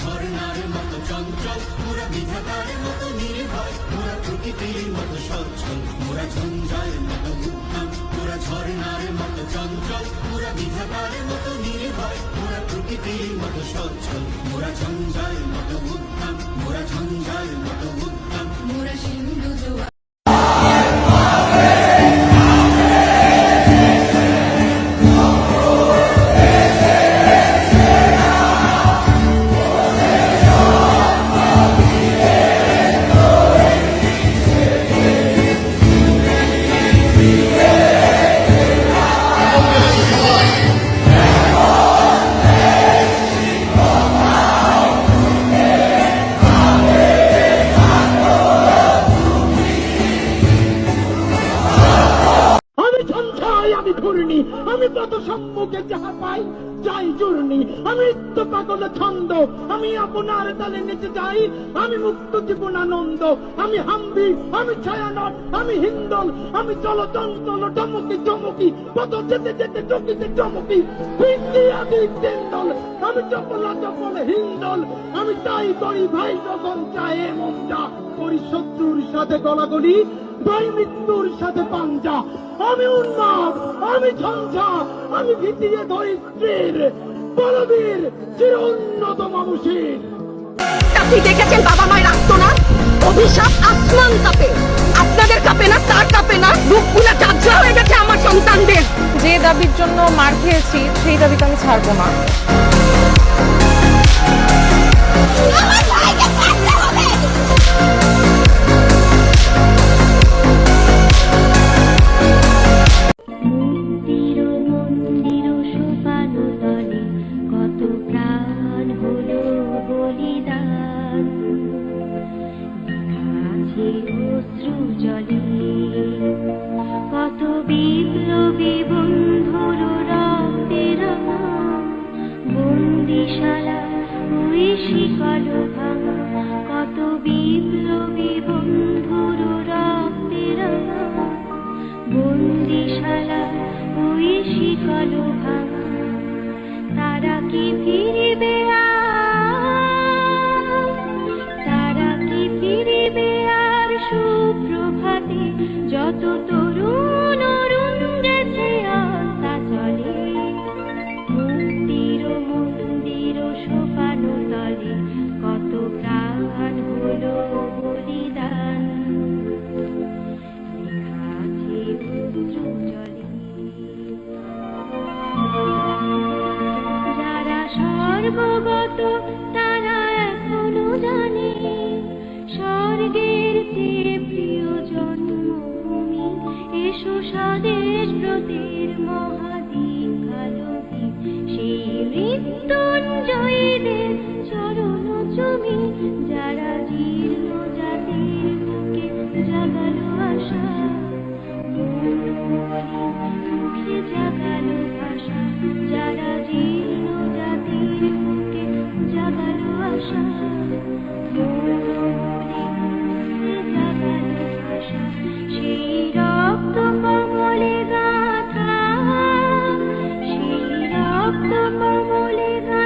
ঝর্ণার মতো চঞ্চল, মোরা বিধাতার মতো নির্ভয়, মোরা প্রকৃতির মতো সচ্ছল, মোরা ঝঞ্ঝার মতো উদ্যম, মোরা ঝর্ণার মতো চঞ্চল, মোরা বিধাতার মতো নির্ভয়, মোরা প্রকৃতির মতো সচ্ছল, মোরা ঝঞ্ঝার মতো উদ্যম, মোরা ঝঞ্ঝার মতো উদ্যম, মোরা সিন্ধু জোয়ার। আমি ঘূর্ণি, আমি পথ সম্মুখে যাহা পাই যাই জূর্ণি, আমি নিত্য পাগল ছন্দ, আমি আপনার তালে নেচে যাই, আমি মুক্ত জীবনানন্দ, আমি হাম্বি, আমি ছায়ানট, আমি হিন্দল, আমি চলচঞ্চল চমকি চমকি, পথ যেতে যেতে চকিতে চমকি, হিন্দি আদি তেন্দল, আমি চপলা চপল হিন্দল, আমি তাই করি ভাই যখন চায়ে মঞ্জা, করি শত্রুর সাথে গলাগলি, ভাই মৃত্যুর সাথে পাঞ্জা, আমি উন্মাদ, আমি ঝঞ্ঝা, আমি ভিতিয়ে ধরিত্রীর বলবীর চির উন্নত মানুষের। আপনি দেখেছেন বাবা মায়ের আত্মনাদ, অভিশাপ আসমান কাঁপে, আপনাদের কাঁপে না, তার কাঁপে না, বুকগুলো ঝাঁঝরা হয়ে গেছে আমার সন্তানদের। যে দাবির জন্য মার খেয়েছি সেই দাবিকে আমি ছাড়বো না। কত বিপ্লবী বন্ধুর রক্তের বন্দিশালা ওই শিকল ভাঙা, কত বিপ্লবী বন্ধুর রক্তের বন্দিশালা ওই শিকল ভাঙা, তারা কি ফিরিবে তারা কি ফিরিবে আর সুপ্রভাতে, যত তরুণ অরুণ গেছে আস্থা চলে, মুক্তির মন্দির সোপান তলে কত প্রাণ হলো বলিদান, লেখা আছে অশ্রু জলে। যারা সর্বগত তারা এখনো জানে স্বর্গের চেয়ে প্রিয় জন্মভূমি, এসো স্বদেশ ব্রতের মহাদীক্ষালোভী, সেই মৃত্যুঞ্জয়ীদের চরণ চুমি, যারা জীর্ণ জাতির বুকে জাগালো আশা, মুখে জাগালো ভাষা, যারা জীর্ণ জাতির বুকে জাগালো আশা, জাগালো ভাষা, সেই রক্ত কমলে গাথা, সেই রক্ত কমলে গাথা।